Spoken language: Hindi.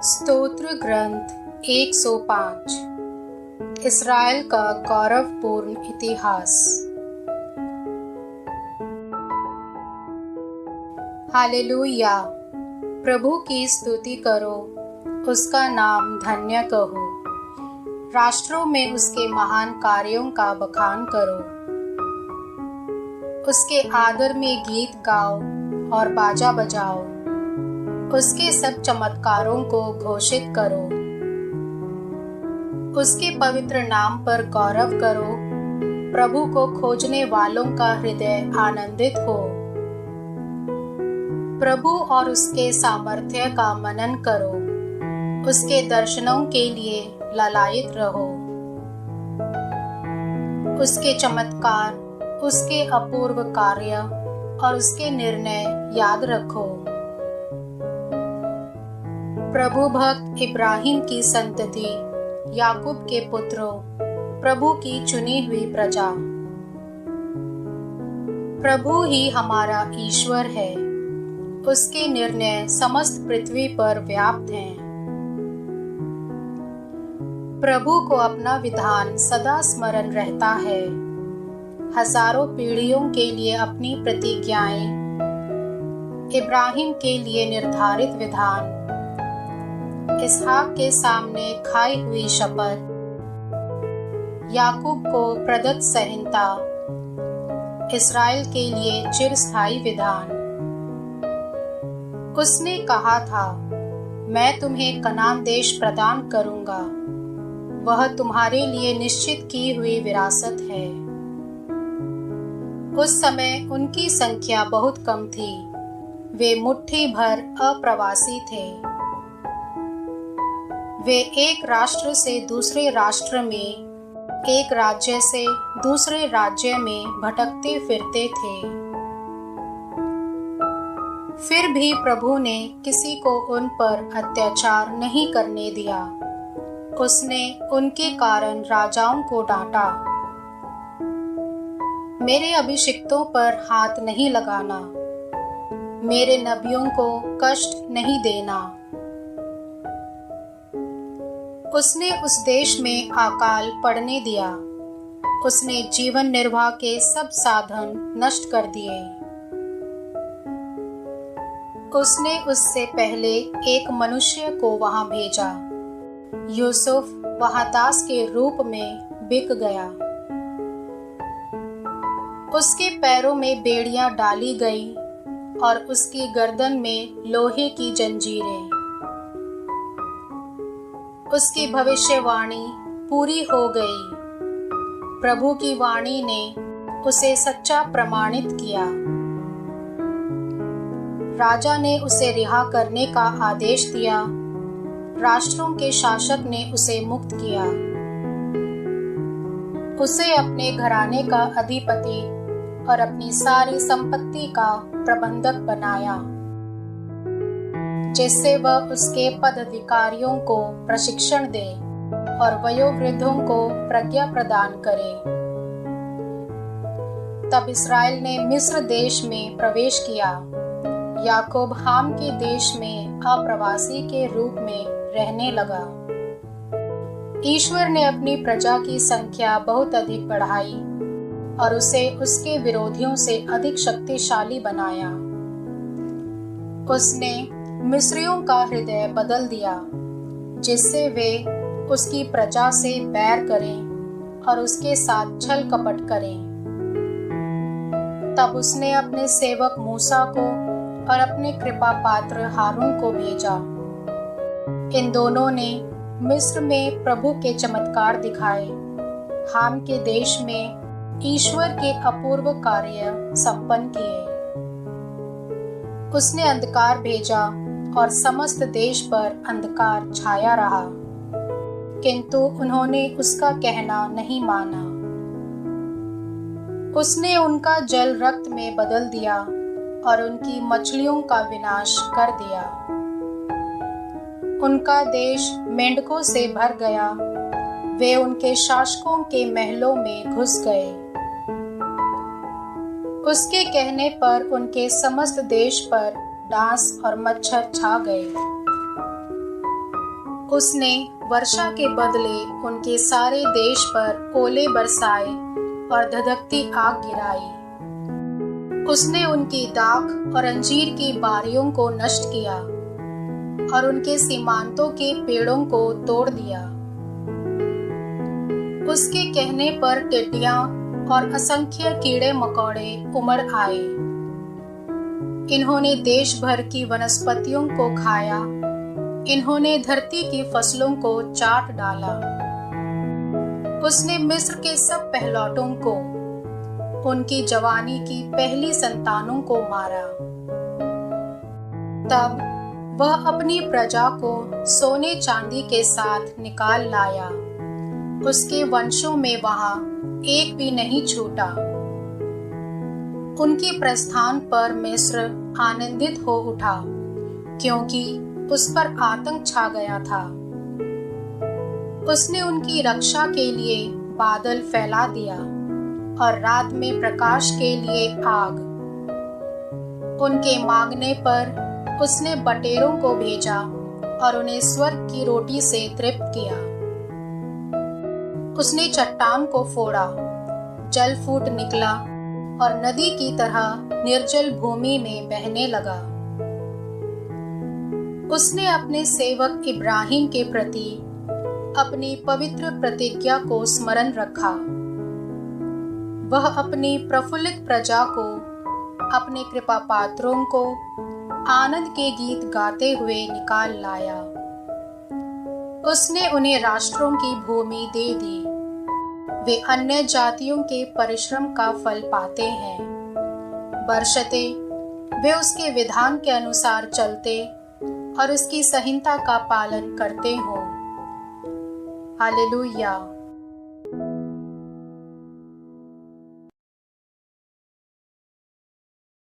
स्तोत्र ग्रंथ 105 इस्राएल का गौरवपूर्ण इतिहास। हालेलुया। प्रभु की स्तुति करो, उसका नाम धन्य कहो। राष्ट्रों में उसके महान कार्यों का बखान करो। उसके आदर में गीत गाओ और बाजा बजाओ। उसके सब चमत्कारों को घोषित करो। उसके पवित्र नाम पर गौरव करो। प्रभु को खोजने वालों का हृदय आनंदित हो। प्रभु और उसके सामर्थ्य का मनन करो। उसके दर्शनों के लिए ललायित रहो। उसके चमत्कार, उसके अपूर्व कार्य और उसके निर्णय याद रखो। प्रभु भक्त इब्राहिम की संतति, याकूब के पुत्रों, प्रभु की चुनी हुई प्रजा। प्रभु ही हमारा ईश्वर है। उसके निर्णय समस्त पृथ्वी पर व्याप्त हैं। प्रभु को अपना विधान सदा स्मरण रहता है। हजारों पीढ़ियों के लिए अपनी प्रतिज्ञाएं, इब्राहिम के लिए निर्धारित विधान, इसहाक के सामने खाई हुई शपथ, याकूब को प्रदत्त संहिता, इस्राएल के लिए चिरस्थायी विधान। उसने कहा था, मैं तुम्हें कनान देश प्रदान करूंगा। वह तुम्हारे लिए निश्चित की हुई विरासत है। उस समय उनकी संख्या बहुत कम थी। वे मुट्ठी भर अप्रवासी थे। वे एक राष्ट्र से दूसरे राष्ट्र में, एक राज्य से दूसरे राज्य में भटकते फिरते थे। फिर भी प्रभु ने किसी को उन पर अत्याचार नहीं करने दिया। उसने उनके कारण राजाओं को डांटा। मेरे अभिषिक्तों पर हाथ नहीं लगाना, मेरे नबियों को कष्ट नहीं देना। उसने उस देश में अकाल पड़ने दिया। उसने जीवन निर्वाह के सब साधन नष्ट कर दिए। उसने उससे पहले एक मनुष्य को वहां भेजा। यूसुफ वहां दास के रूप में बिक गया। उसके पैरों में बेड़ियां डाली गईं और उसकी गर्दन में लोहे की जंजीरें। उसकी भविष्यवाणी पूरी हो गई। प्रभु की वाणी ने उसे सच्चा प्रमाणित किया। राजा ने उसे रिहा करने का आदेश दिया। राष्ट्रों के शासक ने उसे मुक्त किया। उसे अपने घराने का अधिपति और अपनी सारी संपत्ति का प्रबंधक बनाया, जिससे वह उसके पदाधिकारियों को प्रशिक्षण दे और वयोवृद्धों को प्रज्ञा प्रदान करे। तब इस्राएल ने मिस्र देश में प्रवेश किया। याकूब हाम के देश में अप्रवासी के रूप में रहने लगा। ईश्वर ने अपनी प्रजा की संख्या बहुत अधिक बढ़ाई और उसे उसके विरोधियों से अधिक शक्तिशाली बनाया। उसने मिस्रियों का हृदय बदल दिया, जिससे वे उसकी प्रजा से बैर करें और उसके साथ छल कपट करें। तब उसने अपने सेवक मूसा को और अपने कृपा पात्र हारून को भेजा। इन दोनों ने मिस्र में प्रभु के चमत्कार दिखाए। हाम के देश में ईश्वर के अपूर्व कार्य संपन्न किए। उसने अंधकार भेजा और समस्त देश पर अंधकार छाया रहा, किंतु उन्होंने उसका कहना नहीं माना। उसने उनका जल रक्त में बदल दिया और उनकी मछलियों का विनाश कर दिया। उनका देश मेंढकों से भर गया। वे उनके शासकों के महलों में घुस गए। उसके कहने पर उनके समस्त देश पर डांस और मच्छर छा गए। उसने वर्षा के बदले उनके सारे देश पर ओले बरसाए और धधकती आग गिराई। उसने उनकी दाख और अंजीर की बारियों को नष्ट किया और उनके सीमांतों के पेड़ों को तोड़ दिया। उसके कहने पर टिड्डियां और असंख्य कीड़े मकोड़े उमड़ आए। इन्होंने देश भर की वनस्पतियों को खाया, इन्होंने धरती की फसलों को चाट डाला। उसने मिस्र के सब पहलौठों को, उनकी जवानी की पहली संतानों को मारा। तब वह अपनी प्रजा को सोने चांदी के साथ निकाल लाया। उसके वंशों में वहां एक भी नहीं छूटा। उनके प्रस्थान पर मिस्र आनंदित हो उठा, क्योंकि उस पर आतंक छा गया था। उसने उनकी रक्षा के लिए बादल फैला दिया और रात में प्रकाश के लिए आग। उनके मांगने पर उसने बटेरों को भेजा और उन्हें स्वर्ग की रोटी से तृप्त किया। उसने चट्टान को फोड़ा, जल फूट निकला और नदी की तरह निर्जल भूमि में बहने लगा। उसने अपने सेवक इब्राहिम के प्रति अपनी पवित्र प्रतिज्ञा को स्मरण रखा। वह अपनी प्रफुल्लित प्रजा को, अपने कृपा पात्रों को आनंद के गीत गाते हुए निकाल लाया। उसने उन्हें राष्ट्रों की भूमि दे दी। वे अन्य जातियों के परिश्रम का फल पाते हैं, बरशते वे उसके विधान के अनुसार चलते और उसकी संहिता का पालन करते हों। हालेलुया।